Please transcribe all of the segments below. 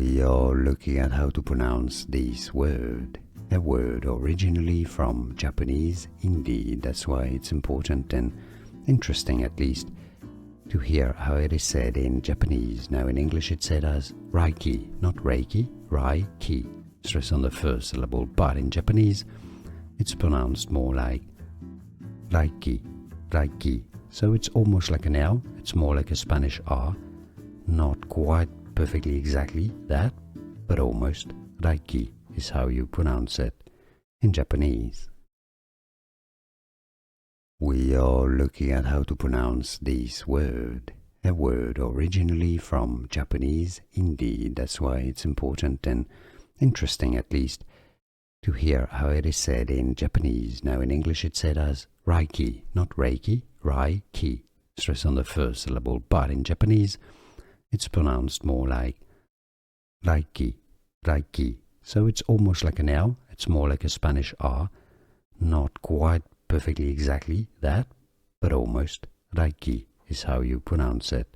We are looking at how to pronounce this word, a word originally from Japanese. Indeed, that's why it's important and interesting at least to hear how it is said in Japanese. Now in English it's said as Reiki, not Reiki, Reiki. Stress on the first syllable, but in Japanese it's pronounced more like Reiki, Reiki. So it's almost like an L, it's more like a Spanish R, not quite perfectly exactly that, but almost. Reiki is how you pronounce it in Japanese. We are looking at how to pronounce this word, a word originally from Japanese. Indeed, that's why it's important and interesting at least to hear how it is said in Japanese. Now in English it's said as Reiki, not Reiki, Reiki. Stress on the first syllable, but in Japanese it's pronounced more like Reiki, Reiki. So it's almost like an L, it's more like a Spanish R, not quite perfectly exactly that, but almost. Reiki is how you pronounce it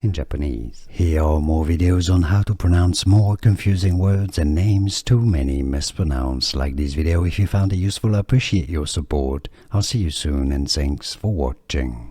in Japanese. Here are more videos on how to pronounce more confusing words and names too many mispronounced. Like this video if you found it useful. I appreciate your support. I'll see you soon and thanks for watching.